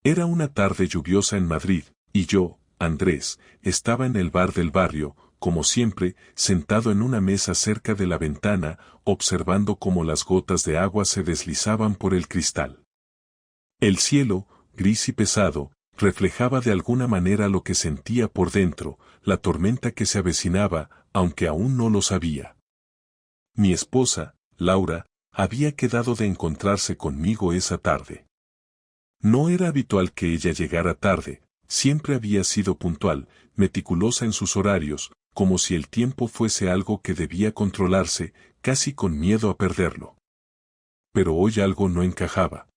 Era una tarde lluviosa en Madrid, y yo, Andrés, estaba en el bar del barrio, como siempre, sentado en una mesa cerca de la ventana, observando cómo las gotas de agua se deslizaban por el cristal. El cielo, gris y pesado, reflejaba de alguna manera lo que sentía por dentro, la tormenta que se avecinaba, aunque aún no lo sabía. Mi esposa, Laura, había quedado de encontrarse conmigo esa tarde. No era habitual que ella llegara tarde, siempre había sido puntual, meticulosa en sus horarios, como si el tiempo fuese algo que debía controlarse, casi con miedo a perderlo. Pero hoy algo no encajaba.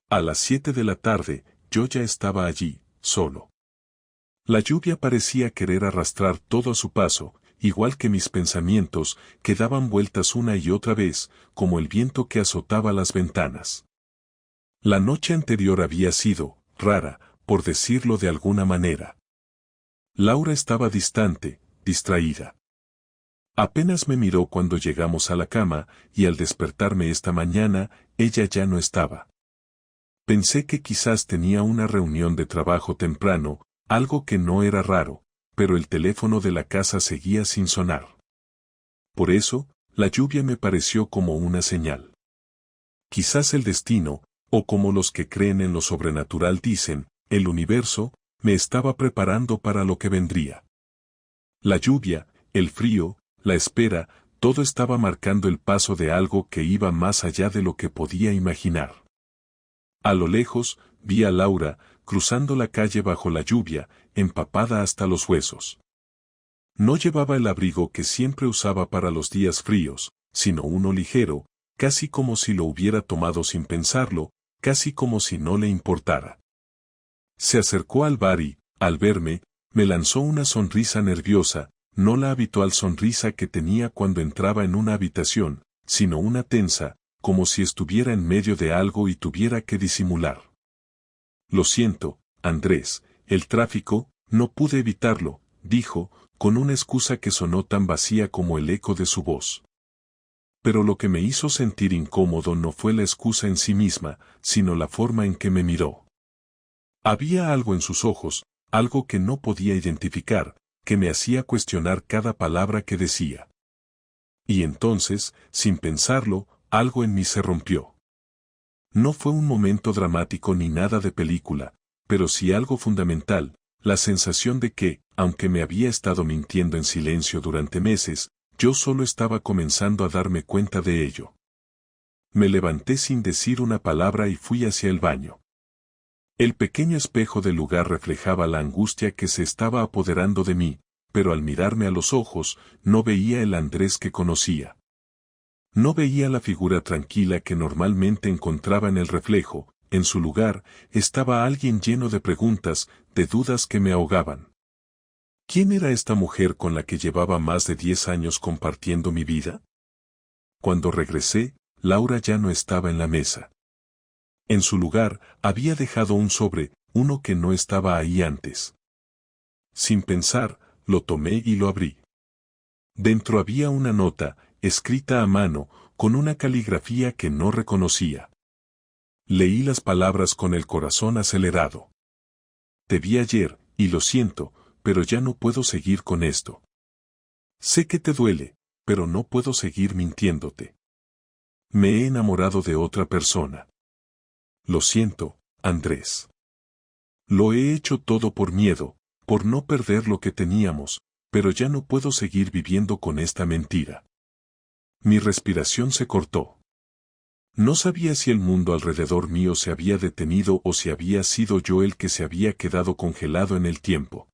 A las 7 de la tarde, yo ya estaba allí, solo. La lluvia parecía querer arrastrar todo a su paso, igual que mis pensamientos, que daban vueltas una y otra vez, como el viento que azotaba las ventanas. La noche anterior había sido, rara, por decirlo de alguna manera. Laura estaba distante, distraída. Apenas me miró cuando llegamos a la cama, y al despertarme esta mañana, ella ya no estaba. Pensé que quizás tenía una reunión de trabajo temprano, algo que no era raro, pero el teléfono de la casa seguía sin sonar. Por eso, la lluvia me pareció como una señal. Quizás el destino, o como los que creen en lo sobrenatural dicen, el universo, me estaba preparando para lo que vendría. La lluvia, el frío, la espera, todo estaba marcando el paso de algo que iba más allá de lo que podía imaginar. A lo lejos, vi a Laura, cruzando la calle bajo la lluvia, empapada hasta los huesos. No llevaba el abrigo que siempre usaba para los días fríos, sino uno ligero, casi como si lo hubiera tomado sin pensarlo, casi como si no le importara. Se acercó al bar y, al verme, me lanzó una sonrisa nerviosa, no la habitual sonrisa que tenía cuando entraba en una habitación, sino una tensa, como si estuviera en medio de algo y tuviera que disimular. Lo siento, Andrés, el tráfico, no pude evitarlo, dijo, con una excusa que sonó tan vacía como el eco de su voz. Pero lo que me hizo sentir incómodo no fue la excusa en sí misma, sino la forma en que me miró. Había algo en sus ojos, algo que no podía identificar, que me hacía cuestionar cada palabra que decía. Y entonces, sin pensarlo, algo en mí se rompió. No fue un momento dramático ni nada de película, pero sí algo fundamental, la sensación de que, aunque me había estado mintiendo en silencio durante meses, yo solo estaba comenzando a darme cuenta de ello. Me levanté sin decir una palabra y fui hacia el baño. El pequeño espejo del lugar reflejaba la angustia que se estaba apoderando de mí, pero al mirarme a los ojos, no veía el Andrés que conocía. No veía la figura tranquila que normalmente encontraba en el reflejo, en su lugar, estaba alguien lleno de preguntas, de dudas que me ahogaban. ¿Quién era esta mujer con la que llevaba más de 10 años compartiendo mi vida? Cuando regresé, Laura ya no estaba en la mesa. En su lugar, había dejado un sobre, uno que no estaba ahí antes. Sin pensar, lo tomé y lo abrí. Dentro había una nota, escrita a mano, con una caligrafía que no reconocía. Leí las palabras con el corazón acelerado. Te vi ayer, y lo siento, pero ya no puedo seguir con esto. Sé que te duele, pero no puedo seguir mintiéndote. Me he enamorado de otra persona. Lo siento, Andrés. Lo he hecho todo por miedo, por no perder lo que teníamos, pero ya no puedo seguir viviendo con esta mentira. Mi respiración se cortó. No sabía si el mundo alrededor mío se había detenido o si había sido yo el que se había quedado congelado en el tiempo.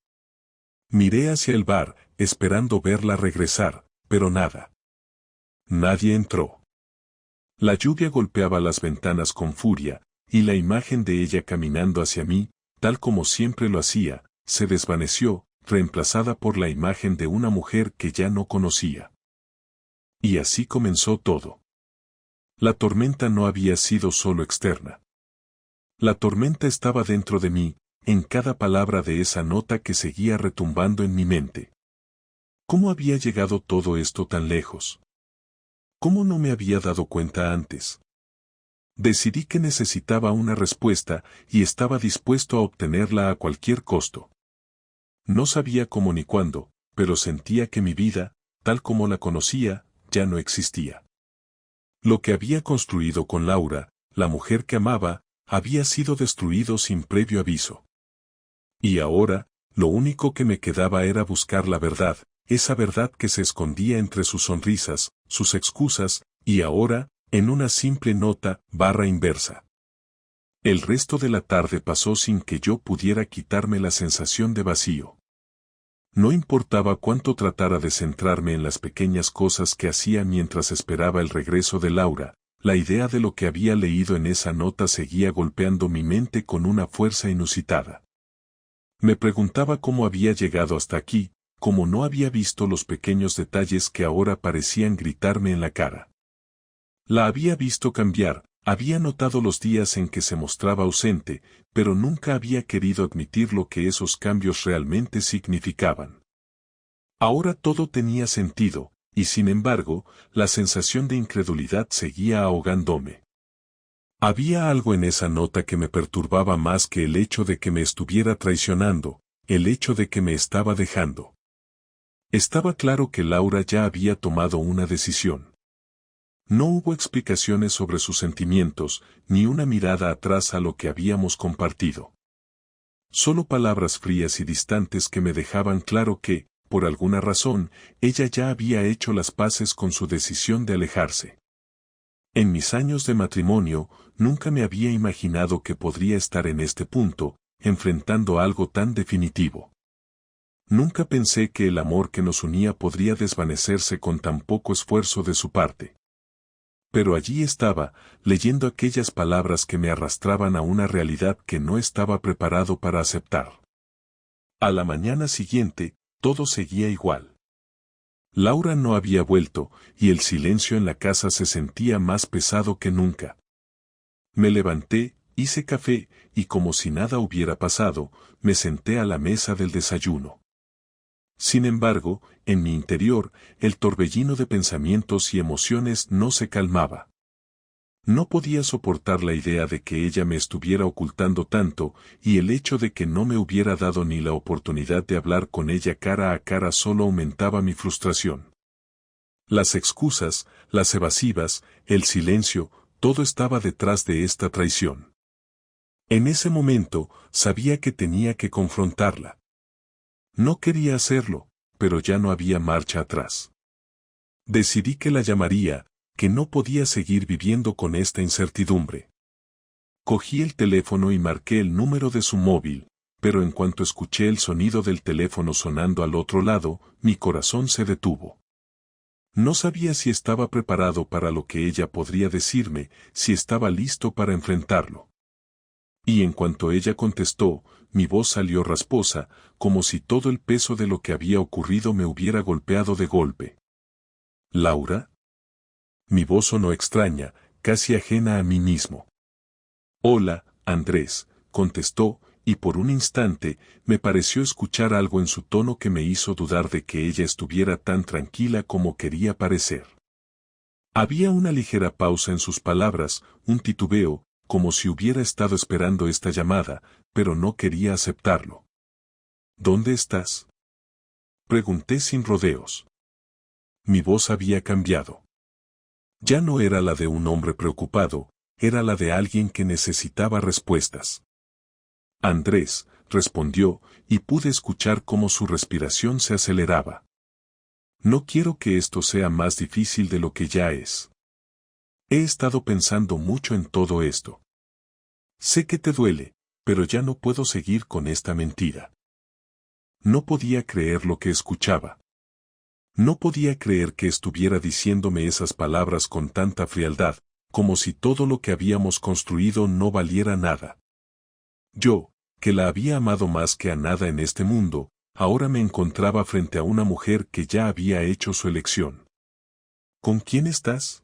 Miré hacia el bar, esperando verla regresar, pero nada. Nadie entró. La lluvia golpeaba las ventanas con furia, y la imagen de ella caminando hacia mí, tal como siempre lo hacía, se desvaneció, reemplazada por la imagen de una mujer que ya no conocía. Y así comenzó todo. La tormenta no había sido solo externa. La tormenta estaba dentro de mí, en cada palabra de esa nota que seguía retumbando en mi mente. ¿Cómo había llegado todo esto tan lejos? ¿Cómo no me había dado cuenta antes? Decidí que necesitaba una respuesta y estaba dispuesto a obtenerla a cualquier costo. No sabía cómo ni cuándo, pero sentía que mi vida, tal como la conocía, ya no existía. Lo que había construido con Laura, la mujer que amaba, había sido destruido sin previo aviso. Y ahora, lo único que me quedaba era buscar la verdad, esa verdad que se escondía entre sus sonrisas, sus excusas, y ahora, en una simple nota, barra inversa. El resto de la tarde pasó sin que yo pudiera quitarme la sensación de vacío. No importaba cuánto tratara de centrarme en las pequeñas cosas que hacía mientras esperaba el regreso de Laura, la idea de lo que había leído en esa nota seguía golpeando mi mente con una fuerza inusitada. Me preguntaba cómo había llegado hasta aquí, cómo no había visto los pequeños detalles que ahora parecían gritarme en la cara. La había visto cambiar, había notado los días en que se mostraba ausente, pero nunca había querido admitir lo que esos cambios realmente significaban. Ahora todo tenía sentido, y sin embargo, la sensación de incredulidad seguía ahogándome. Había algo en esa nota que me perturbaba más que el hecho de que me estuviera traicionando, el hecho de que me estaba dejando. Estaba claro que Laura ya había tomado una decisión. No hubo explicaciones sobre sus sentimientos, ni una mirada atrás a lo que habíamos compartido. Solo palabras frías y distantes que me dejaban claro que, por alguna razón, ella ya había hecho las paces con su decisión de alejarse. En mis años de matrimonio, nunca me había imaginado que podría estar en este punto, enfrentando algo tan definitivo. Nunca pensé que el amor que nos unía podría desvanecerse con tan poco esfuerzo de su parte. Pero allí estaba, leyendo aquellas palabras que me arrastraban a una realidad que no estaba preparado para aceptar. A la mañana siguiente, todo seguía igual. Laura no había vuelto, y el silencio en la casa se sentía más pesado que nunca. Me levanté, hice café, y como si nada hubiera pasado, me senté a la mesa del desayuno. Sin embargo, en mi interior, el torbellino de pensamientos y emociones no se calmaba. No podía soportar la idea de que ella me estuviera ocultando tanto, y el hecho de que no me hubiera dado ni la oportunidad de hablar con ella cara a cara solo aumentaba mi frustración. Las excusas, las evasivas, el silencio, todo estaba detrás de esta traición. En ese momento, sabía que tenía que confrontarla. No quería hacerlo, pero ya no había marcha atrás. Decidí que la llamaría, que no podía seguir viviendo con esta incertidumbre. Cogí el teléfono y marqué el número de su móvil, pero en cuanto escuché el sonido del teléfono sonando al otro lado, mi corazón se detuvo. No sabía si estaba preparado para lo que ella podría decirme, si estaba listo para enfrentarlo. Y en cuanto ella contestó, mi voz salió rasposa, como si todo el peso de lo que había ocurrido me hubiera golpeado de golpe. ¿Laura? Mi voz sonó extraña, casi ajena a mí mismo. Hola, Andrés, contestó, y por un instante, me pareció escuchar algo en su tono que me hizo dudar de que ella estuviera tan tranquila como quería parecer. Había una ligera pausa en sus palabras, un titubeo, como si hubiera estado esperando esta llamada, pero no quería aceptarlo. ¿Dónde estás? Pregunté sin rodeos. Mi voz había cambiado. Ya no era la de un hombre preocupado, era la de alguien que necesitaba respuestas. Andrés, respondió, y pude escuchar cómo su respiración se aceleraba. No quiero que esto sea más difícil de lo que ya es. He estado pensando mucho en todo esto. Sé que te duele, pero ya no puedo seguir con esta mentira. No podía creer lo que escuchaba. No podía creer que estuviera diciéndome esas palabras con tanta frialdad, como si todo lo que habíamos construido no valiera nada. Yo, que la había amado más que a nada en este mundo, ahora me encontraba frente a una mujer que ya había hecho su elección. ¿Con quién estás?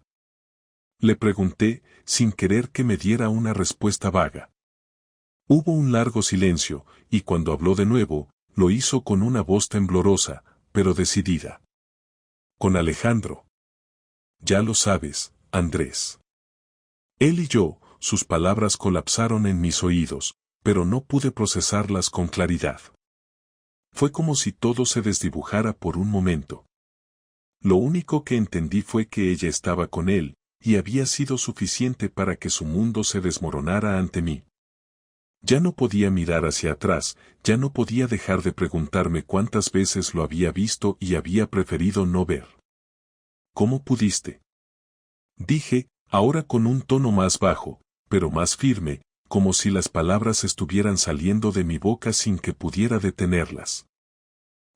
Le pregunté, sin querer que me diera una respuesta vaga. Hubo un largo silencio, y cuando habló de nuevo, lo hizo con una voz temblorosa, pero decidida. Con Alejandro. Ya lo sabes, Andrés. Él y yo, sus palabras colapsaron en mis oídos, pero no pude procesarlas con claridad. Fue como si todo se desdibujara por un momento. Lo único que entendí fue que ella estaba con él, y había sido suficiente para que su mundo se desmoronara ante mí. Ya no podía mirar hacia atrás, ya no podía dejar de preguntarme cuántas veces lo había visto y había preferido no ver. ¿Cómo pudiste? Dije, ahora con un tono más bajo, pero más firme, como si las palabras estuvieran saliendo de mi boca sin que pudiera detenerlas.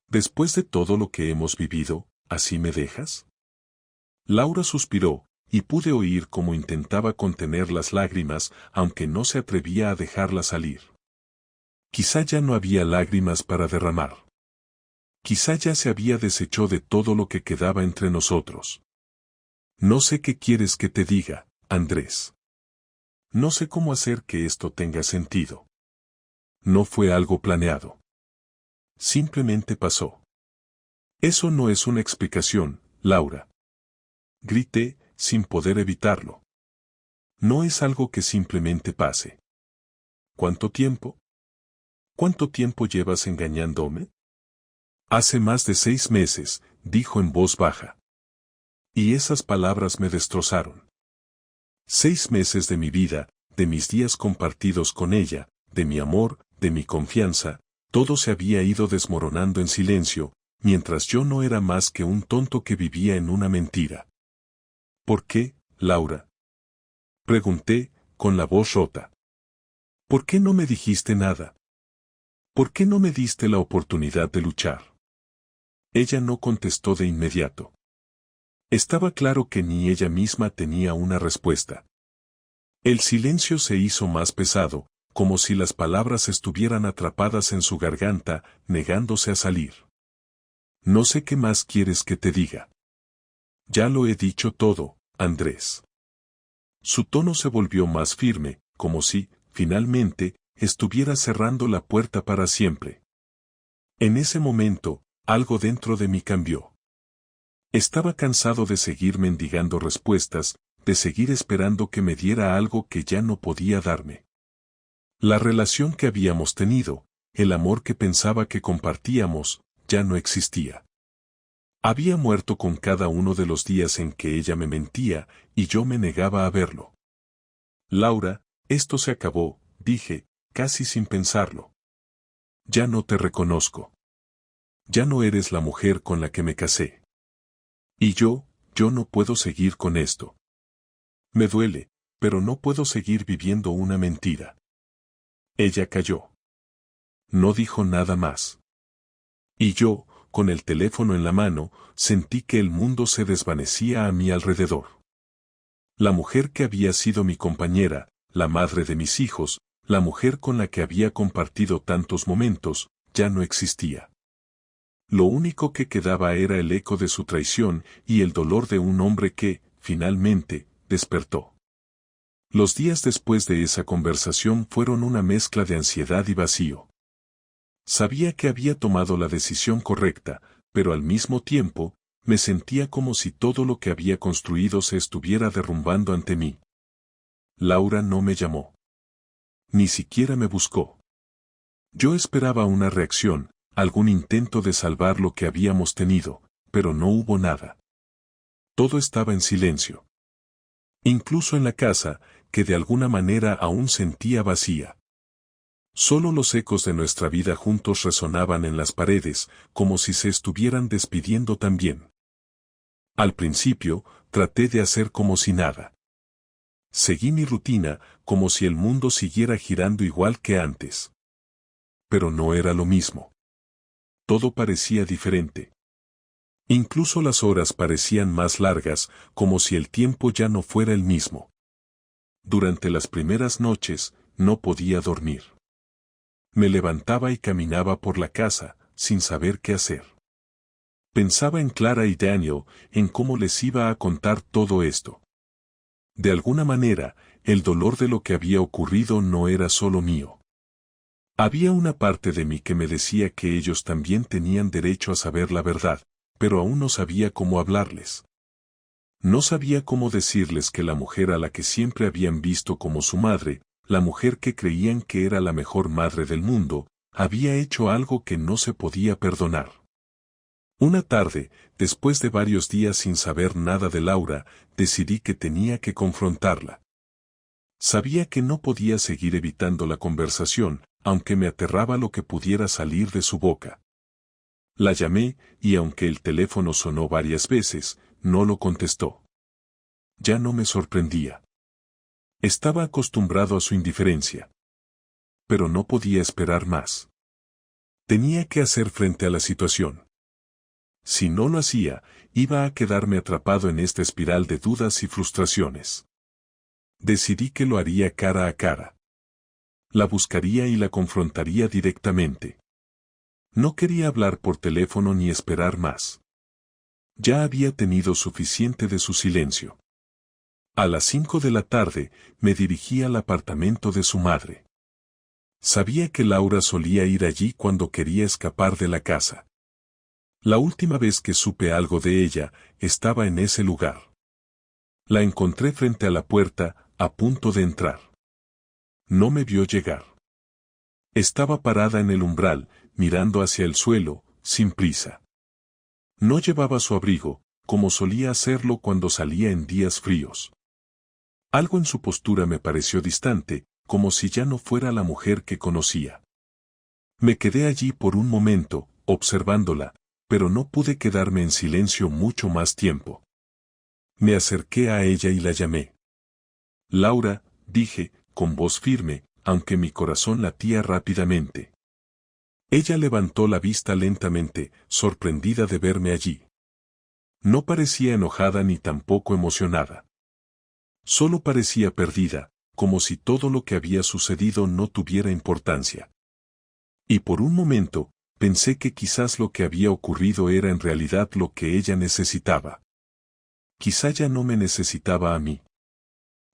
Después de todo lo que hemos vivido, ¿así me dejas? Laura suspiró, y pude oír cómo intentaba contener las lágrimas, aunque no se atrevía a dejarlas salir. Quizá ya no había lágrimas para derramar. Quizá ya se había deshecho de todo lo que quedaba entre nosotros. No sé qué quieres que te diga, Andrés. No sé cómo hacer que esto tenga sentido. No fue algo planeado. Simplemente pasó. Eso no es una explicación, Laura. Grité, sin poder evitarlo. No es algo que simplemente pase. ¿Cuánto tiempo? ¿Cuánto tiempo llevas engañándome? Hace más de 6 meses, dijo en voz baja. Y esas palabras me destrozaron. 6 meses de mi vida, de mis días compartidos con ella, de mi amor, de mi confianza, todo se había ido desmoronando en silencio, mientras yo no era más que un tonto que vivía en una mentira. ¿Por qué, Laura? Pregunté, con la voz rota. ¿Por qué no me dijiste nada? ¿Por qué no me diste la oportunidad de luchar? Ella no contestó de inmediato. Estaba claro que ni ella misma tenía una respuesta. El silencio se hizo más pesado, como si las palabras estuvieran atrapadas en su garganta, negándose a salir. No sé qué más quieres que te diga. Ya lo he dicho todo, Andrés. Su tono se volvió más firme, como si, finalmente, estuviera cerrando la puerta para siempre. En ese momento, algo dentro de mí cambió. Estaba cansado de seguir mendigando respuestas, de seguir esperando que me diera algo que ya no podía darme. La relación que habíamos tenido, el amor que pensaba que compartíamos, ya no existía. Había muerto con cada uno de los días en que ella me mentía, y yo me negaba a verlo. Laura, esto se acabó, dije, casi sin pensarlo. Ya no te reconozco. Ya no eres la mujer con la que me casé. Y yo no puedo seguir con esto. Me duele, pero no puedo seguir viviendo una mentira. Ella calló. No dijo nada más. Y yo, con el teléfono en la mano, sentí que el mundo se desvanecía a mi alrededor. La mujer que había sido mi compañera, la madre de mis hijos, la mujer con la que había compartido tantos momentos, ya no existía. Lo único que quedaba era el eco de su traición y el dolor de un hombre que, finalmente, despertó. Los días después de esa conversación fueron una mezcla de ansiedad y vacío. Sabía que había tomado la decisión correcta, pero al mismo tiempo, me sentía como si todo lo que había construido se estuviera derrumbando ante mí. Laura no me llamó. Ni siquiera me buscó. Yo esperaba una reacción, algún intento de salvar lo que habíamos tenido, pero no hubo nada. Todo estaba en silencio. Incluso en la casa, que de alguna manera aún sentía vacía. Solo los ecos de nuestra vida juntos resonaban en las paredes, como si se estuvieran despidiendo también. Al principio, traté de hacer como si nada. Seguí mi rutina, como si el mundo siguiera girando igual que antes. Pero no era lo mismo. Todo parecía diferente. Incluso las horas parecían más largas, como si el tiempo ya no fuera el mismo. Durante las primeras noches, no podía dormir. Me levantaba y caminaba por la casa, sin saber qué hacer. Pensaba en Clara y Daniel, en cómo les iba a contar todo esto. De alguna manera, el dolor de lo que había ocurrido no era solo mío. Había una parte de mí que me decía que ellos también tenían derecho a saber la verdad, pero aún no sabía cómo hablarles. No sabía cómo decirles que la mujer a la que siempre habían visto como su madre, la mujer que creían que era la mejor madre del mundo, había hecho algo que no se podía perdonar. Una tarde, después de varios días sin saber nada de Laura, decidí que tenía que confrontarla. Sabía que no podía seguir evitando la conversación, aunque me aterraba lo que pudiera salir de su boca. La llamé, y aunque el teléfono sonó varias veces, no lo contestó. Ya no me sorprendía. Estaba acostumbrado a su indiferencia. Pero no podía esperar más. Tenía que hacer frente a la situación. Si no lo hacía, iba a quedarme atrapado en esta espiral de dudas y frustraciones. Decidí que lo haría cara a cara. La buscaría y la confrontaría directamente. No quería hablar por teléfono ni esperar más. Ya había tenido suficiente de su silencio. A las 5 de la tarde, me dirigí al apartamento de su madre. Sabía que Laura solía ir allí cuando quería escapar de la casa. La última vez que supe algo de ella, estaba en ese lugar. La encontré frente a la puerta, a punto de entrar. No me vio llegar. Estaba parada en el umbral, mirando hacia el suelo, sin prisa. No llevaba su abrigo, como solía hacerlo cuando salía en días fríos. Algo en su postura me pareció distante, como si ya no fuera la mujer que conocía. Me quedé allí por un momento, observándola, pero no pude quedarme en silencio mucho más tiempo. Me acerqué a ella y la llamé. Laura, dije, con voz firme, aunque mi corazón latía rápidamente. Ella levantó la vista lentamente, sorprendida de verme allí. No parecía enojada ni tampoco emocionada. Solo parecía perdida, como si todo lo que había sucedido no tuviera importancia. Y por un momento, pensé que quizás lo que había ocurrido era en realidad lo que ella necesitaba. Quizá ya no me necesitaba a mí.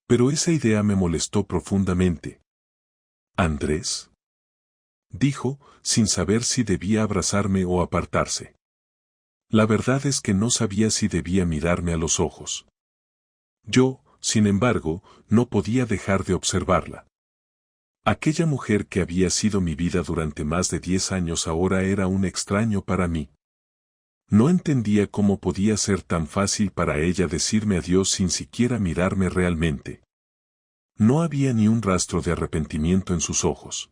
Pero esa idea me molestó profundamente. ¿Andrés?, dijo, sin saber si debía abrazarme o apartarse. La verdad es que no sabía si debía mirarme a los ojos. Yo, sin embargo, no podía dejar de observarla. Aquella mujer que había sido mi vida durante más de 10 años ahora era un extraño para mí. No entendía cómo podía ser tan fácil para ella decirme adiós sin siquiera mirarme realmente. No había ni un rastro de arrepentimiento en sus ojos.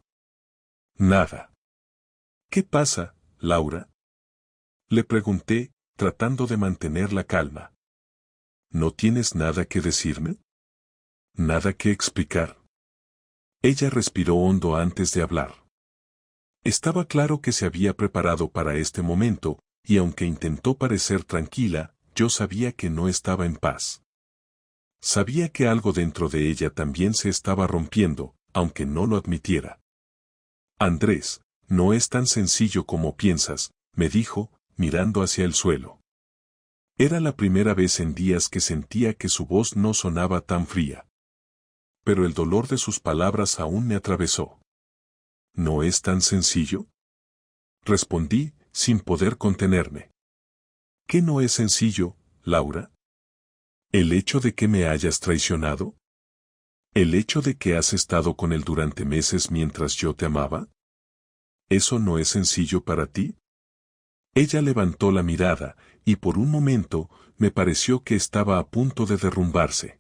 Nada. ¿Qué pasa, Laura?, le pregunté, tratando de mantener la calma. ¿No tienes nada que decirme? ¿Nada que explicar? Ella respiró hondo antes de hablar. Estaba claro que se había preparado para este momento, y aunque intentó parecer tranquila, yo sabía que no estaba en paz. Sabía que algo dentro de ella también se estaba rompiendo, aunque no lo admitiera. Andrés, no es tan sencillo como piensas, me dijo, mirando hacia el suelo. Era la primera vez en días que sentía que su voz no sonaba tan fría. Pero el dolor de sus palabras aún me atravesó. ¿No es tan sencillo?, respondí, sin poder contenerme. ¿Qué no es sencillo, Laura? ¿El hecho de que me hayas traicionado? ¿El hecho de que has estado con él durante meses mientras yo te amaba? ¿Eso no es sencillo para ti? Ella levantó la mirada, y por un momento, me pareció que estaba a punto de derrumbarse.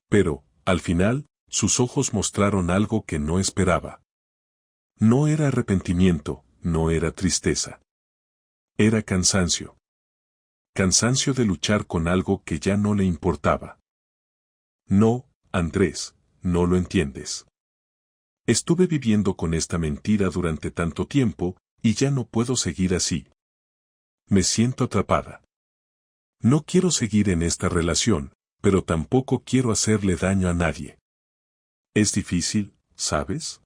Pero, al final, sus ojos mostraron algo que no esperaba. No era arrepentimiento, no era tristeza. Era cansancio. Cansancio de luchar con algo que ya no le importaba. No, Andrés, no lo entiendes. Estuve viviendo con esta mentira durante tanto tiempo, y ya no puedo seguir así. Me siento atrapada. No quiero seguir en esta relación, pero tampoco quiero hacerle daño a nadie. Es difícil, ¿sabes?,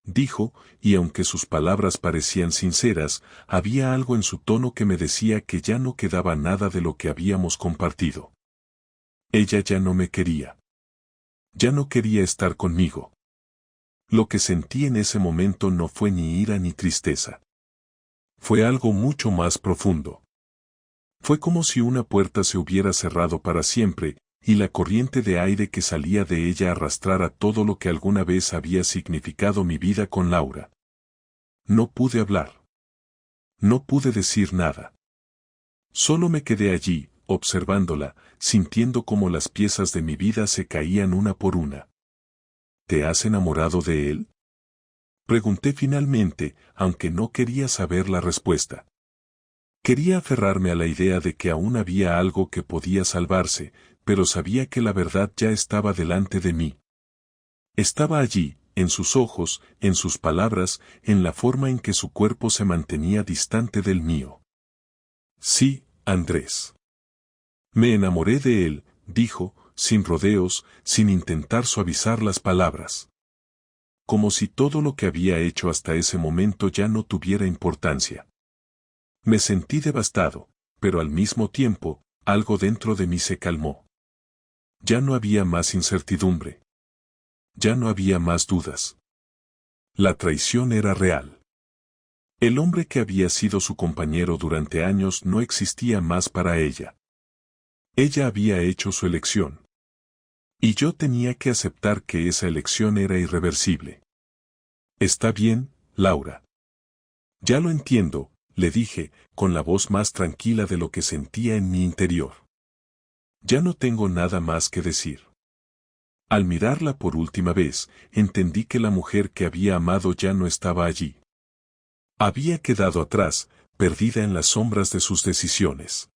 dijo, y aunque sus palabras parecían sinceras, había algo en su tono que me decía que ya no quedaba nada de lo que habíamos compartido. Ella ya no me quería. Ya no quería estar conmigo. Lo que sentí en ese momento no fue ni ira ni tristeza. Fue algo mucho más profundo. Fue como si una puerta se hubiera cerrado para siempre, y la corriente de aire que salía de ella arrastrara todo lo que alguna vez había significado mi vida con Laura. No pude hablar. No pude decir nada. Solo me quedé allí, observándola, sintiendo cómo las piezas de mi vida se caían una por una. ¿Te has enamorado de él? Pregunté finalmente, aunque no quería saber la respuesta. Quería aferrarme a la idea de que aún había algo que podía salvarse, pero sabía que la verdad ya estaba delante de mí. Estaba allí, en sus ojos, en sus palabras, en la forma en que su cuerpo se mantenía distante del mío. Sí, Andrés. Me enamoré de él, dijo, sin rodeos, sin intentar suavizar las palabras. Como si todo lo que había hecho hasta ese momento ya no tuviera importancia. Me sentí devastado, pero al mismo tiempo, algo dentro de mí se calmó. Ya no había más incertidumbre. Ya no había más dudas. La traición era real. El hombre que había sido su compañero durante años no existía más para ella. Ella había hecho su elección. Y yo tenía que aceptar que esa elección era irreversible. Está bien, Laura. Ya lo entiendo, le dije, con la voz más tranquila de lo que sentía en mi interior. Ya no tengo nada más que decir. Al mirarla por última vez, entendí que la mujer que había amado ya no estaba allí. Había quedado atrás, perdida en las sombras de sus decisiones.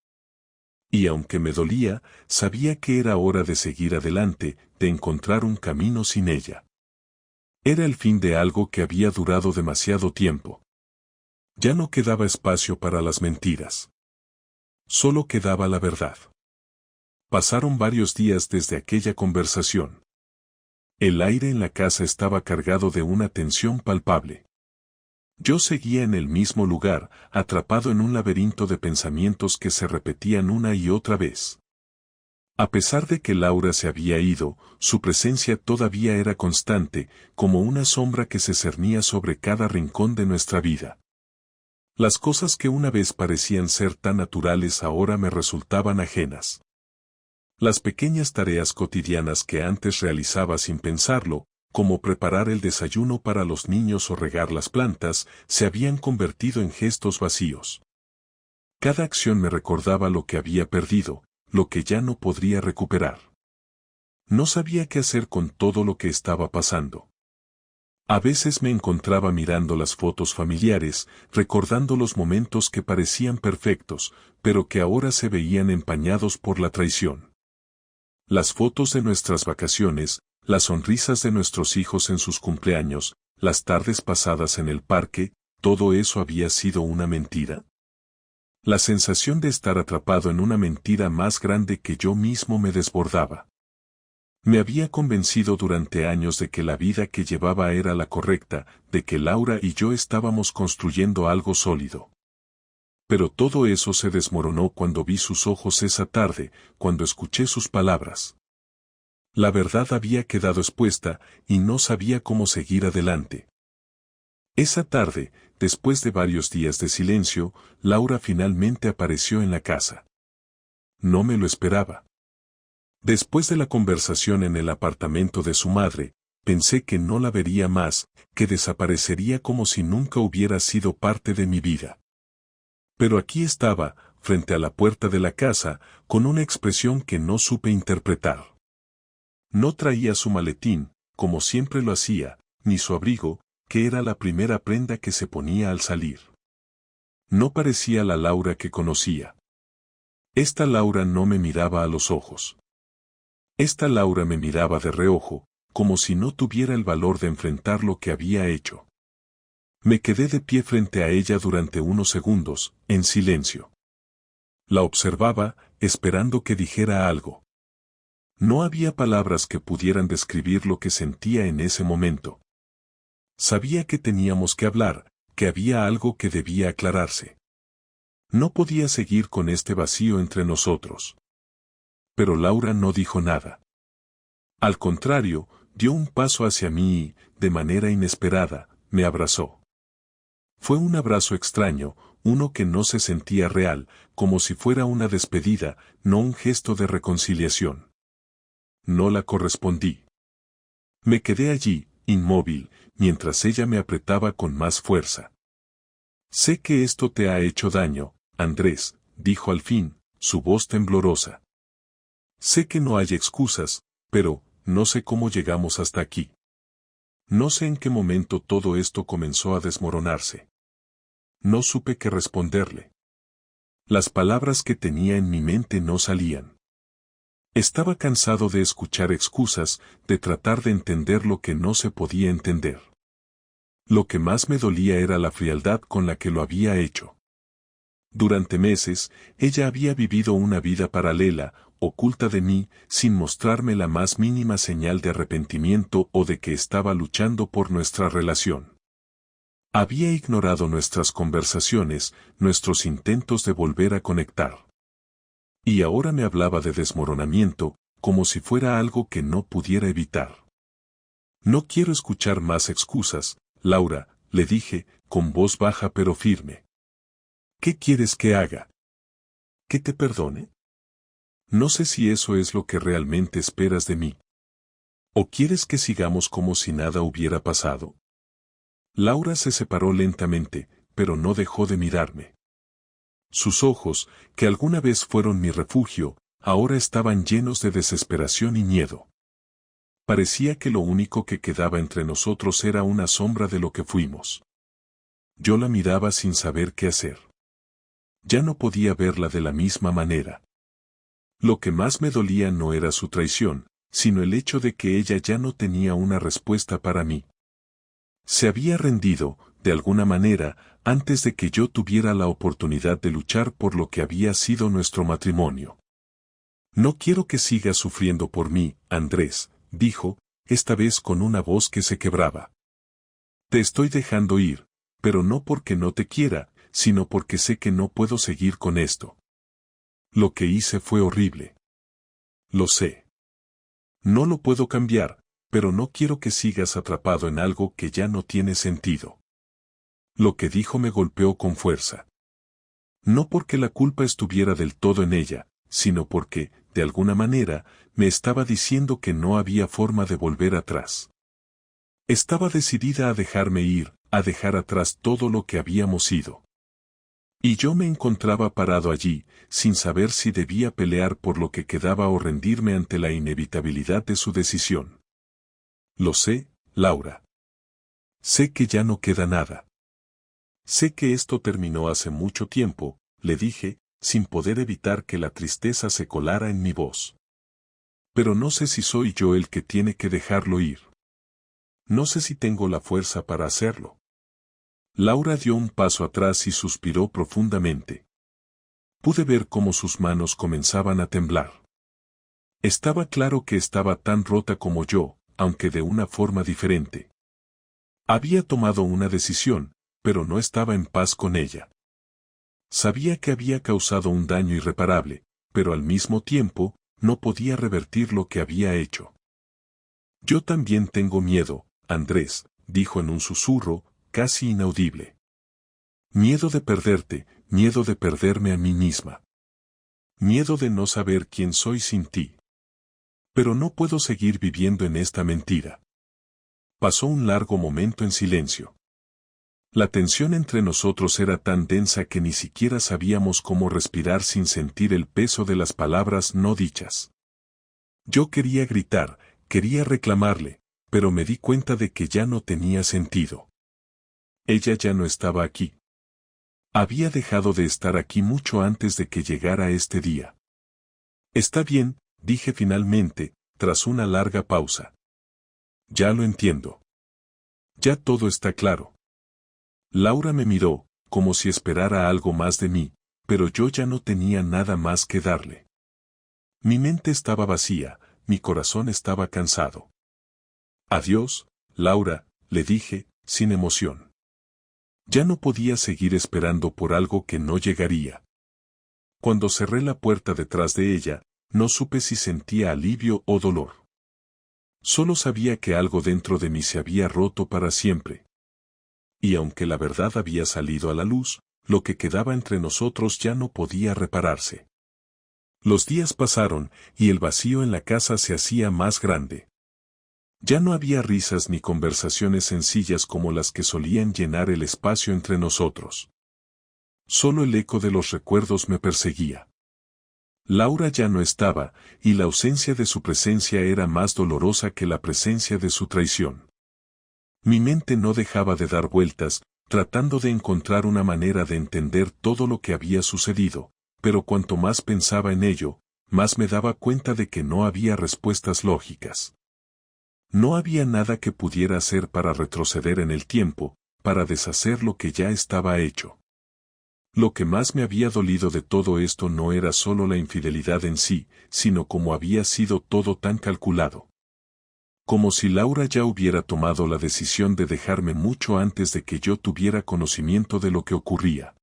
Y aunque me dolía, sabía que era hora de seguir adelante, de encontrar un camino sin ella. Era el fin de algo que había durado demasiado tiempo. Ya no quedaba espacio para las mentiras. Solo quedaba la verdad. Pasaron varios días desde aquella conversación. El aire en la casa estaba cargado de una tensión palpable. Yo seguía en el mismo lugar, atrapado en un laberinto de pensamientos que se repetían una y otra vez. A pesar de que Laura se había ido, su presencia todavía era constante, como una sombra que se cernía sobre cada rincón de nuestra vida. Las cosas que una vez parecían ser tan naturales ahora me resultaban ajenas. Las pequeñas tareas cotidianas que antes realizaba sin pensarlo, como preparar el desayuno para los niños o regar las plantas, se habían convertido en gestos vacíos. Cada acción me recordaba lo que había perdido, lo que ya no podría recuperar. No sabía qué hacer con todo lo que estaba pasando. A veces me encontraba mirando las fotos familiares, recordando los momentos que parecían perfectos, pero que ahora se veían empañados por la traición. Las fotos de nuestras vacaciones, las sonrisas de nuestros hijos en sus cumpleaños, las tardes pasadas en el parque, ¿todo eso había sido una mentira? La sensación de estar atrapado en una mentira más grande que yo mismo me desbordaba. Me había convencido durante años de que la vida que llevaba era la correcta, de que Laura y yo estábamos construyendo algo sólido. Pero todo eso se desmoronó cuando vi sus ojos esa tarde, cuando escuché sus palabras. La verdad había quedado expuesta, y no sabía cómo seguir adelante. Esa tarde, después de varios días de silencio, Laura finalmente apareció en la casa. No me lo esperaba. Después de la conversación en el apartamento de su madre, pensé que no la vería más, que desaparecería como si nunca hubiera sido parte de mi vida. Pero aquí estaba, frente a la puerta de la casa, con una expresión que no supe interpretar. No traía su maletín, como siempre lo hacía, ni su abrigo, que era la primera prenda que se ponía al salir. No parecía la Laura que conocía. Esta Laura no me miraba a los ojos. Esta Laura me miraba de reojo, como si no tuviera el valor de enfrentar lo que había hecho. Me quedé de pie frente a ella durante unos segundos, en silencio. La observaba, esperando que dijera algo. No había palabras que pudieran describir lo que sentía en ese momento. Sabía que teníamos que hablar, que había algo que debía aclararse. No podía seguir con este vacío entre nosotros. Pero Laura no dijo nada. Al contrario, dio un paso hacia mí y, de manera inesperada, me abrazó. Fue un abrazo extraño, uno que no se sentía real, como si fuera una despedida, no un gesto de reconciliación. No la correspondí. Me quedé allí, inmóvil, mientras ella me apretaba con más fuerza. Sé que esto te ha hecho daño, Andrés, dijo al fin, su voz temblorosa. Sé que no hay excusas, pero no sé cómo llegamos hasta aquí. No sé en qué momento todo esto comenzó a desmoronarse. No supe qué responderle. Las palabras que tenía en mi mente no salían. Estaba cansado de escuchar excusas, de tratar de entender lo que no se podía entender. Lo que más me dolía era la frialdad con la que lo había hecho. Durante meses, ella había vivido una vida paralela, oculta de mí, sin mostrarme la más mínima señal de arrepentimiento o de que estaba luchando por nuestra relación. Había ignorado nuestras conversaciones, nuestros intentos de volver a conectar. Y ahora me hablaba de desmoronamiento, como si fuera algo que no pudiera evitar. No quiero escuchar más excusas, Laura, le dije, con voz baja pero firme. ¿Qué quieres que haga? ¿Que te perdone? No sé si eso es lo que realmente esperas de mí. ¿O quieres que sigamos como si nada hubiera pasado? Laura se separó lentamente, pero no dejó de mirarme. Sus ojos, que alguna vez fueron mi refugio, ahora estaban llenos de desesperación y miedo. Parecía que lo único que quedaba entre nosotros era una sombra de lo que fuimos. Yo la miraba sin saber qué hacer. Ya no podía verla de la misma manera. Lo que más me dolía no era su traición, sino el hecho de que ella ya no tenía una respuesta para mí. Se había rendido, de alguna manera, antes de que yo tuviera la oportunidad de luchar por lo que había sido nuestro matrimonio. No quiero que sigas sufriendo por mí, Andrés, dijo, esta vez con una voz que se quebraba. Te estoy dejando ir, pero no porque no te quiera, sino porque sé que no puedo seguir con esto. Lo que hice fue horrible. Lo sé. No lo puedo cambiar, pero no quiero que sigas atrapado en algo que ya no tiene sentido. Lo que dijo me golpeó con fuerza. No porque la culpa estuviera del todo en ella, sino porque, de alguna manera, me estaba diciendo que no había forma de volver atrás. Estaba decidida a dejarme ir, a dejar atrás todo lo que habíamos sido. Y yo me encontraba parado allí, sin saber si debía pelear por lo que quedaba o rendirme ante la inevitabilidad de su decisión. Lo sé, Laura. Sé que ya no queda nada. Sé que esto terminó hace mucho tiempo, le dije, sin poder evitar que la tristeza se colara en mi voz. Pero no sé si soy yo el que tiene que dejarlo ir. No sé si tengo la fuerza para hacerlo. Laura dio un paso atrás y suspiró profundamente. Pude ver cómo sus manos comenzaban a temblar. Estaba claro que estaba tan rota como yo, aunque de una forma diferente. Había tomado una decisión, pero no estaba en paz con ella. Sabía que había causado un daño irreparable, pero al mismo tiempo, no podía revertir lo que había hecho. Yo también tengo miedo, Andrés, dijo en un susurro, casi inaudible. Miedo de perderte, miedo de perderme a mí misma. Miedo de no saber quién soy sin ti. Pero no puedo seguir viviendo en esta mentira. Pasó un largo momento en silencio. La tensión entre nosotros era tan densa que ni siquiera sabíamos cómo respirar sin sentir el peso de las palabras no dichas. Yo quería gritar, quería reclamarle, pero me di cuenta de que ya no tenía sentido. Ella ya no estaba aquí. Había dejado de estar aquí mucho antes de que llegara este día. Está bien, dije finalmente, tras una larga pausa. Ya lo entiendo. Ya todo está claro. Laura me miró, como si esperara algo más de mí, pero yo ya no tenía nada más que darle. Mi mente estaba vacía, mi corazón estaba cansado. Adiós, Laura, le dije, sin emoción. Ya no podía seguir esperando por algo que no llegaría. Cuando cerré la puerta detrás de ella, no supe si sentía alivio o dolor. Solo sabía que algo dentro de mí se había roto para siempre. Y aunque la verdad había salido a la luz, lo que quedaba entre nosotros ya no podía repararse. Los días pasaron, y el vacío en la casa se hacía más grande. Ya no había risas ni conversaciones sencillas como las que solían llenar el espacio entre nosotros. Solo el eco de los recuerdos me perseguía. Laura ya no estaba, y la ausencia de su presencia era más dolorosa que la presencia de su traición. Mi mente no dejaba de dar vueltas, tratando de encontrar una manera de entender todo lo que había sucedido, pero cuanto más pensaba en ello, más me daba cuenta de que no había respuestas lógicas. No había nada que pudiera hacer para retroceder en el tiempo, para deshacer lo que ya estaba hecho. Lo que más me había dolido de todo esto no era solo la infidelidad en sí, sino cómo había sido todo tan calculado. Como si Laura ya hubiera tomado la decisión de dejarme mucho antes de que yo tuviera conocimiento de lo que ocurría.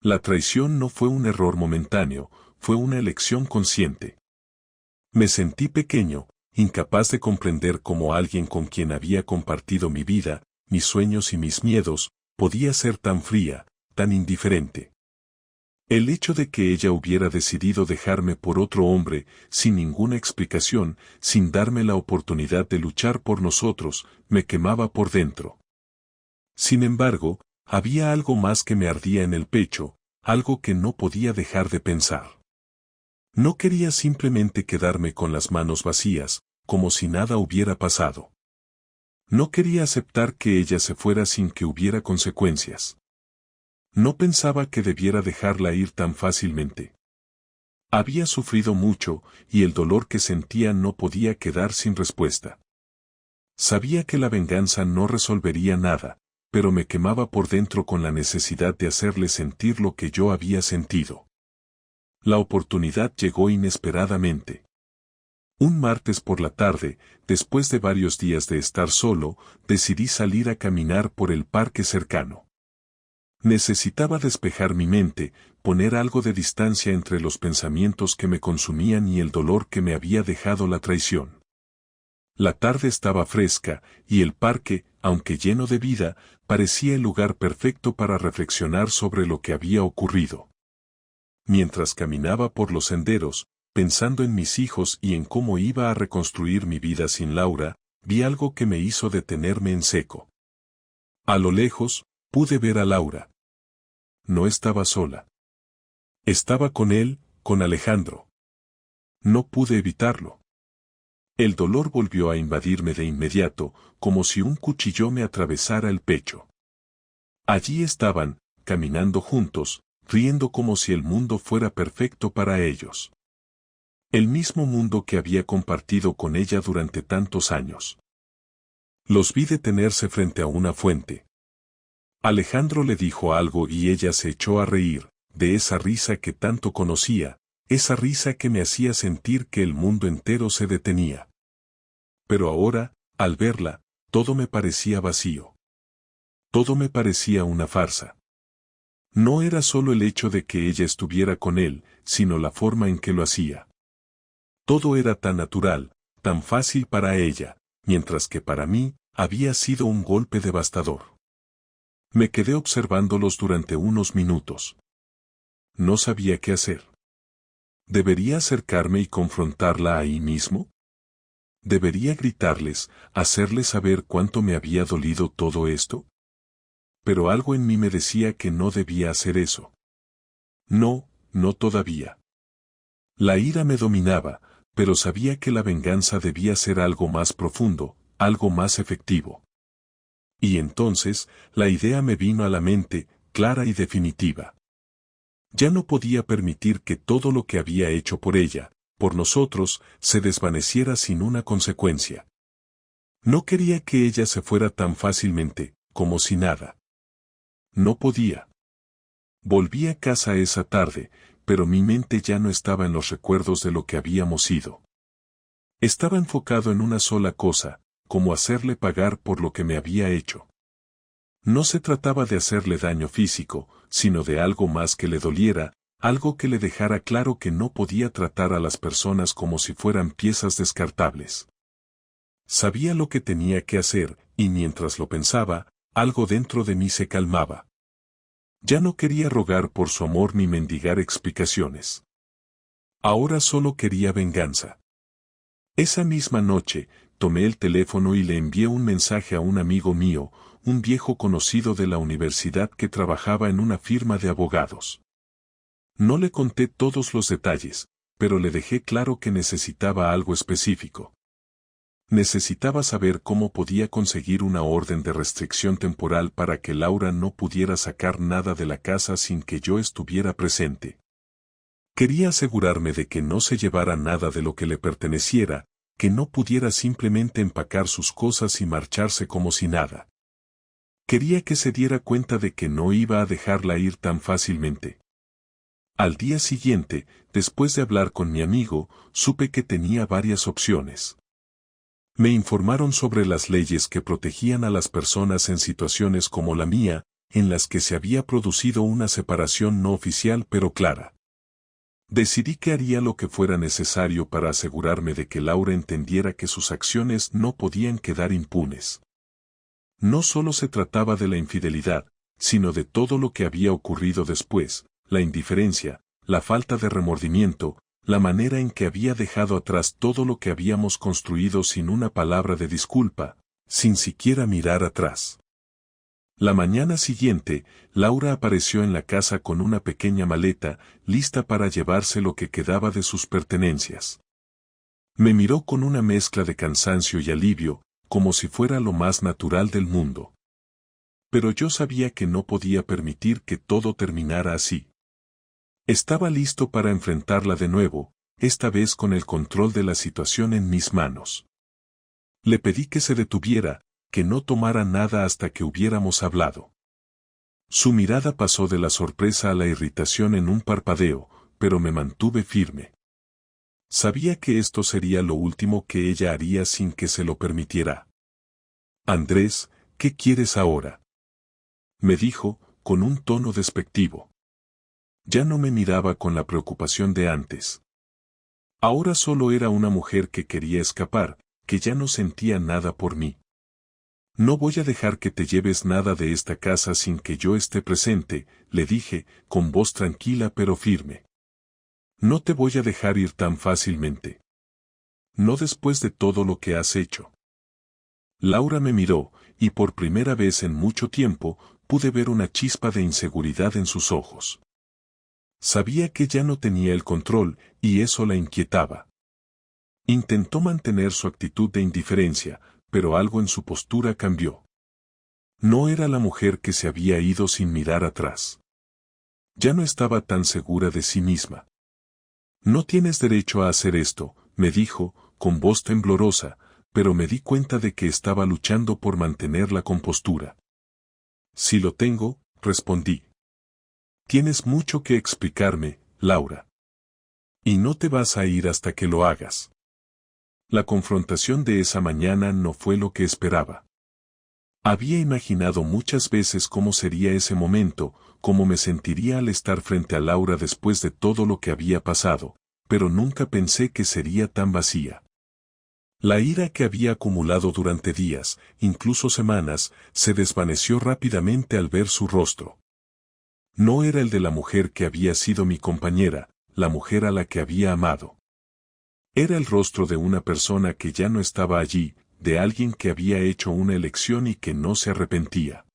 La traición no fue un error momentáneo, fue una elección consciente. Me sentí pequeño, incapaz de comprender cómo alguien con quien había compartido mi vida, mis sueños y mis miedos, podía ser tan fría, tan indiferente. El hecho de que ella hubiera decidido dejarme por otro hombre, sin ninguna explicación, sin darme la oportunidad de luchar por nosotros, me quemaba por dentro. Sin embargo, había algo más que me ardía en el pecho, algo que no podía dejar de pensar. No quería simplemente quedarme con las manos vacías, como si nada hubiera pasado. No quería aceptar que ella se fuera sin que hubiera consecuencias. No pensaba que debiera dejarla ir tan fácilmente. Había sufrido mucho, y el dolor que sentía no podía quedar sin respuesta. Sabía que la venganza no resolvería nada, pero me quemaba por dentro con la necesidad de hacerle sentir lo que yo había sentido. La oportunidad llegó inesperadamente. Un martes por la tarde, después de varios días de estar solo, decidí salir a caminar por el parque cercano. Necesitaba despejar mi mente, poner algo de distancia entre los pensamientos que me consumían y el dolor que me había dejado la traición. La tarde estaba fresca, y el parque, aunque lleno de vida, parecía el lugar perfecto para reflexionar sobre lo que había ocurrido. Mientras caminaba por los senderos, pensando en mis hijos y en cómo iba a reconstruir mi vida sin Laura, vi algo que me hizo detenerme en seco. A lo lejos, pude ver a Laura. No estaba sola. Estaba con él, con Alejandro. No pude evitarlo. El dolor volvió a invadirme de inmediato, como si un cuchillo me atravesara el pecho. Allí estaban, caminando juntos, riendo como si el mundo fuera perfecto para ellos. El mismo mundo que había compartido con ella durante tantos años. Los vi detenerse frente a una fuente. Alejandro le dijo algo y ella se echó a reír, de esa risa que tanto conocía, esa risa que me hacía sentir que el mundo entero se detenía. Pero ahora, al verla, todo me parecía vacío. Todo me parecía una farsa. No era solo el hecho de que ella estuviera con él, sino la forma en que lo hacía. Todo era tan natural, tan fácil para ella, mientras que para mí, había sido un golpe devastador. Me quedé observándolos durante unos minutos. No sabía qué hacer. ¿Debería acercarme y confrontarla ahí mismo? ¿Debería gritarles, hacerles saber cuánto me había dolido todo esto? Pero algo en mí me decía que no debía hacer eso. No, no todavía. La ira me dominaba, pero sabía que la venganza debía ser algo más profundo, algo más efectivo. Y entonces, la idea me vino a la mente, clara y definitiva. Ya no podía permitir que todo lo que había hecho por ella, por nosotros, se desvaneciera sin una consecuencia. No quería que ella se fuera tan fácilmente, como si nada. No podía. Volví a casa esa tarde, pero mi mente ya no estaba en los recuerdos de lo que habíamos sido. Estaba enfocado en una sola cosa, como hacerle pagar por lo que me había hecho. No se trataba de hacerle daño físico, sino de algo más que le doliera, algo que le dejara claro que no podía tratar a las personas como si fueran piezas descartables. Sabía lo que tenía que hacer, y mientras lo pensaba, algo dentro de mí se calmaba. Ya no quería rogar por su amor ni mendigar explicaciones. Ahora solo quería venganza. Esa misma noche, tomé el teléfono y le envié un mensaje a un amigo mío, un viejo conocido de la universidad que trabajaba en una firma de abogados. No le conté todos los detalles, pero le dejé claro que necesitaba algo específico. Necesitaba saber cómo podía conseguir una orden de restricción temporal para que Laura no pudiera sacar nada de la casa sin que yo estuviera presente. Quería asegurarme de que no se llevara nada de lo que le perteneciera, que no pudiera simplemente empacar sus cosas y marcharse como si nada. Quería que se diera cuenta de que no iba a dejarla ir tan fácilmente. Al día siguiente, después de hablar con mi amigo, supe que tenía varias opciones. Me informaron sobre las leyes que protegían a las personas en situaciones como la mía, en las que se había producido una separación no oficial pero clara. Decidí que haría lo que fuera necesario para asegurarme de que Laura entendiera que sus acciones no podían quedar impunes. No solo se trataba de la infidelidad, sino de todo lo que había ocurrido después, la indiferencia, la falta de remordimiento, la manera en que había dejado atrás todo lo que habíamos construido sin una palabra de disculpa, sin siquiera mirar atrás. La mañana siguiente, Laura apareció en la casa con una pequeña maleta, lista para llevarse lo que quedaba de sus pertenencias. Me miró con una mezcla de cansancio y alivio, como si fuera lo más natural del mundo. Pero yo sabía que no podía permitir que todo terminara así. Estaba listo para enfrentarla de nuevo, esta vez con el control de la situación en mis manos. Le pedí que se detuviera, que no tomara nada hasta que hubiéramos hablado. Su mirada pasó de la sorpresa a la irritación en un parpadeo, pero me mantuve firme. Sabía que esto sería lo último que ella haría sin que se lo permitiera. Andrés, ¿qué quieres ahora?, me dijo, con un tono despectivo. Ya no me miraba con la preocupación de antes. Ahora solo era una mujer que quería escapar, que ya no sentía nada por mí. No voy a dejar que te lleves nada de esta casa sin que yo esté presente, le dije, con voz tranquila pero firme. No te voy a dejar ir tan fácilmente. No después de todo lo que has hecho. Laura me miró, y por primera vez en mucho tiempo, pude ver una chispa de inseguridad en sus ojos. Sabía que ya no tenía el control, y eso la inquietaba. Intentó mantener su actitud de indiferencia, pero algo en su postura cambió. No era la mujer que se había ido sin mirar atrás. Ya no estaba tan segura de sí misma. No tienes derecho a hacer esto, me dijo, con voz temblorosa, pero me di cuenta de que estaba luchando por mantener la compostura. Sí lo tengo, respondí. Tienes mucho que explicarme, Laura. Y no te vas a ir hasta que lo hagas. La confrontación de esa mañana no fue lo que esperaba. Había imaginado muchas veces cómo sería ese momento, cómo me sentiría al estar frente a Laura después de todo lo que había pasado, pero nunca pensé que sería tan vacía. La ira que había acumulado durante días, incluso semanas, se desvaneció rápidamente al ver su rostro. No era el de la mujer que había sido mi compañera, la mujer a la que había amado. Era el rostro de una persona que ya no estaba allí, de alguien que había hecho una elección y que no se arrepentía.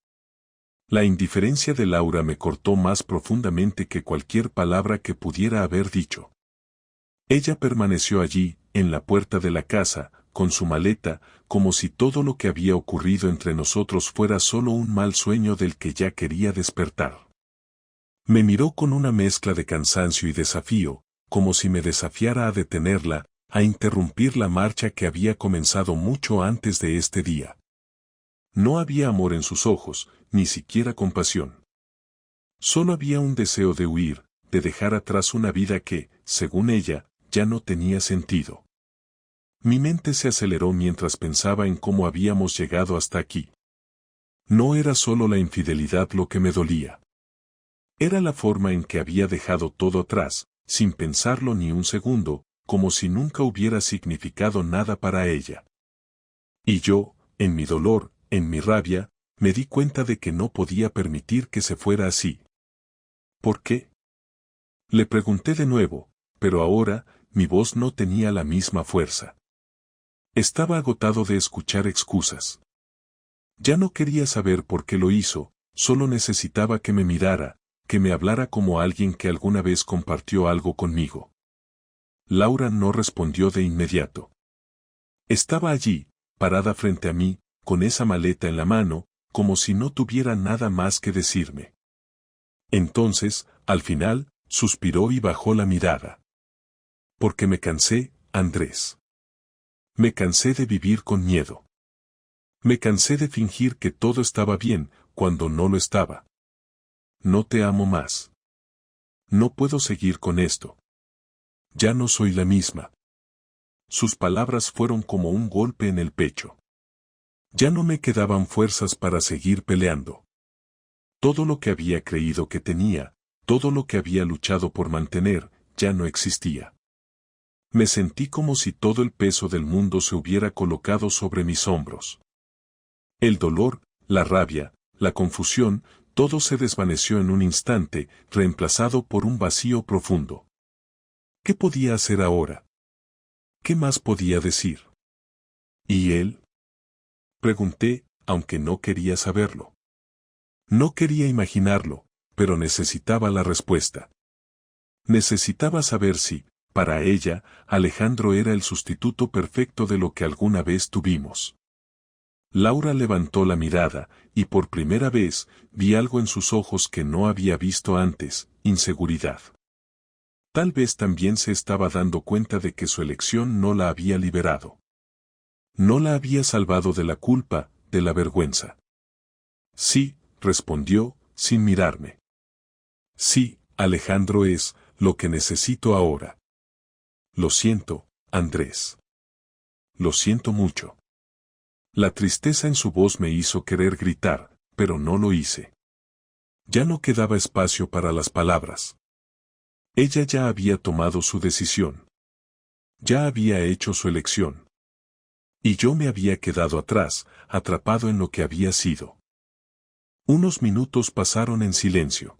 La indiferencia de Laura me cortó más profundamente que cualquier palabra que pudiera haber dicho. Ella permaneció allí, en la puerta de la casa, con su maleta, como si todo lo que había ocurrido entre nosotros fuera solo un mal sueño del que ya quería despertar. Me miró con una mezcla de cansancio y desafío, como si me desafiara a detenerla, a interrumpir la marcha que había comenzado mucho antes de este día. No había amor en sus ojos, ni siquiera compasión. Solo había un deseo de huir, de dejar atrás una vida que, según ella, ya no tenía sentido. Mi mente se aceleró mientras pensaba en cómo habíamos llegado hasta aquí. No era solo la infidelidad lo que me dolía. Era la forma en que había dejado todo atrás, sin pensarlo ni un segundo, como si nunca hubiera significado nada para ella. Y yo, en mi dolor, en mi rabia, me di cuenta de que no podía permitir que se fuera así. ¿Por qué? Le pregunté de nuevo, pero ahora, mi voz no tenía la misma fuerza. Estaba agotado de escuchar excusas. Ya no quería saber por qué lo hizo, solo necesitaba que me mirara, que me hablara como alguien que alguna vez compartió algo conmigo. Laura no respondió de inmediato. Estaba allí, parada frente a mí, con esa maleta en la mano, como si no tuviera nada más que decirme. Entonces, al final, suspiró y bajó la mirada. Porque me cansé, Andrés. Me cansé de vivir con miedo. Me cansé de fingir que todo estaba bien, cuando no lo estaba. No te amo más. No puedo seguir con esto. Ya no soy la misma. Sus palabras fueron como un golpe en el pecho. Ya no me quedaban fuerzas para seguir peleando. Todo lo que había creído que tenía, todo lo que había luchado por mantener, ya no existía. Me sentí como si todo el peso del mundo se hubiera colocado sobre mis hombros. El dolor, la rabia, la confusión, todo se desvaneció en un instante, reemplazado por un vacío profundo. ¿Qué podía hacer ahora? ¿Qué más podía decir? ¿Y él? Pregunté, aunque no quería saberlo. No quería imaginarlo, pero necesitaba la respuesta. Necesitaba saber si, para ella, Alejandro era el sustituto perfecto de lo que alguna vez tuvimos. Laura levantó la mirada, y por primera vez, vi algo en sus ojos que no había visto antes, inseguridad. Tal vez también se estaba dando cuenta de que su elección no la había liberado. No la había salvado de la culpa, de la vergüenza. Sí, respondió, sin mirarme. Sí, Alejandro es lo que necesito ahora. Lo siento, Andrés. Lo siento mucho. La tristeza en su voz me hizo querer gritar, pero no lo hice. Ya no quedaba espacio para las palabras. Ella ya había tomado su decisión. Ya había hecho su elección. Y yo me había quedado atrás, atrapado en lo que había sido. Unos minutos pasaron en silencio.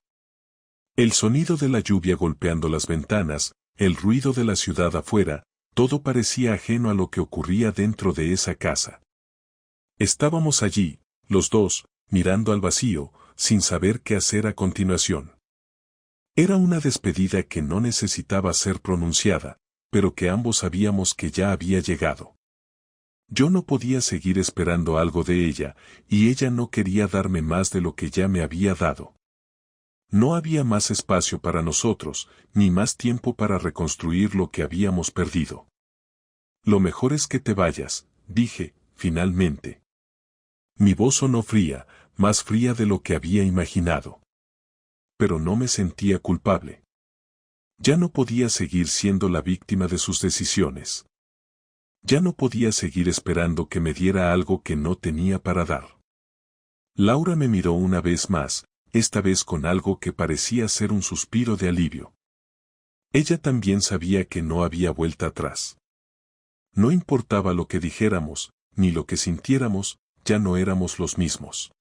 El sonido de la lluvia golpeando las ventanas, el ruido de la ciudad afuera, todo parecía ajeno a lo que ocurría dentro de esa casa. Estábamos allí, los dos, mirando al vacío, sin saber qué hacer a continuación. Era una despedida que no necesitaba ser pronunciada, pero que ambos sabíamos que ya había llegado. Yo no podía seguir esperando algo de ella, y ella no quería darme más de lo que ya me había dado. No había más espacio para nosotros, ni más tiempo para reconstruir lo que habíamos perdido. Lo mejor es que te vayas, dije, finalmente. Mi voz sonó fría, más fría de lo que había imaginado. Pero no me sentía culpable. Ya no podía seguir siendo la víctima de sus decisiones. Ya no podía seguir esperando que me diera algo que no tenía para dar. Laura me miró una vez más, esta vez con algo que parecía ser un suspiro de alivio. Ella también sabía que no había vuelta atrás. No importaba lo que dijéramos, ni lo que sintiéramos, ya no éramos los mismos.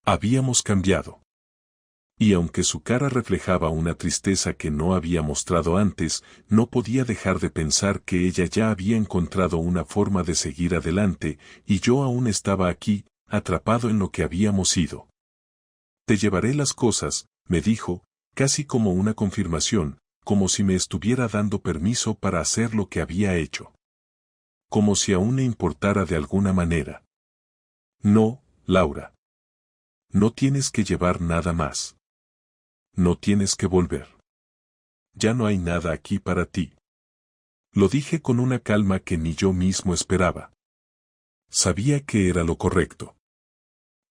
Habíamos cambiado. Y aunque su cara reflejaba una tristeza que no había mostrado antes, no podía dejar de pensar que ella ya había encontrado una forma de seguir adelante, y yo aún estaba aquí, atrapado en lo que habíamos sido. Te llevaré las cosas, me dijo, casi como una confirmación, como si me estuviera dando permiso para hacer lo que había hecho. Como si aún le importara de alguna manera. No, Laura. No tienes que llevar nada más. No tienes que volver. Ya no hay nada aquí para ti. Lo dije con una calma que ni yo mismo esperaba. Sabía que era lo correcto.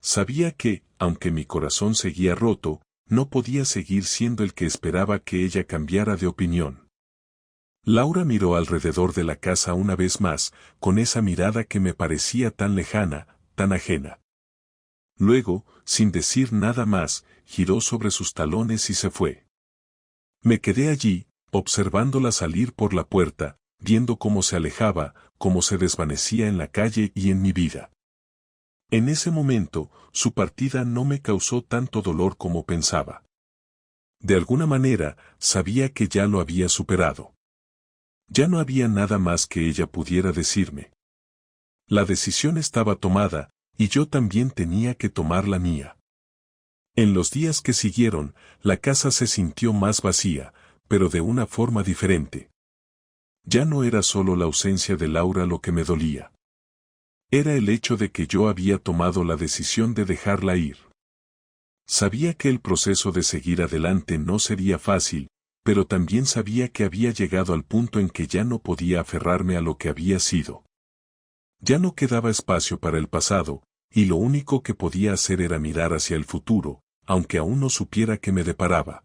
Sabía que, aunque mi corazón seguía roto, no podía seguir siendo el que esperaba que ella cambiara de opinión. Laura miró alrededor de la casa una vez más, con esa mirada que me parecía tan lejana, tan ajena. Luego, sin decir nada más, giró sobre sus talones y se fue. Me quedé allí, observándola salir por la puerta, viendo cómo se alejaba, cómo se desvanecía en la calle y en mi vida. En ese momento, su partida no me causó tanto dolor como pensaba. De alguna manera, sabía que ya lo había superado. Ya no había nada más que ella pudiera decirme. La decisión estaba tomada, y yo también tenía que tomar la mía. En los días que siguieron, la casa se sintió más vacía, pero de una forma diferente. Ya no era solo la ausencia de Laura lo que me dolía. Era el hecho de que yo había tomado la decisión de dejarla ir. Sabía que el proceso de seguir adelante no sería fácil, pero también sabía que había llegado al punto en que ya no podía aferrarme a lo que había sido. Ya no quedaba espacio para el pasado, y lo único que podía hacer era mirar hacia el futuro, aunque aún no supiera qué me deparaba.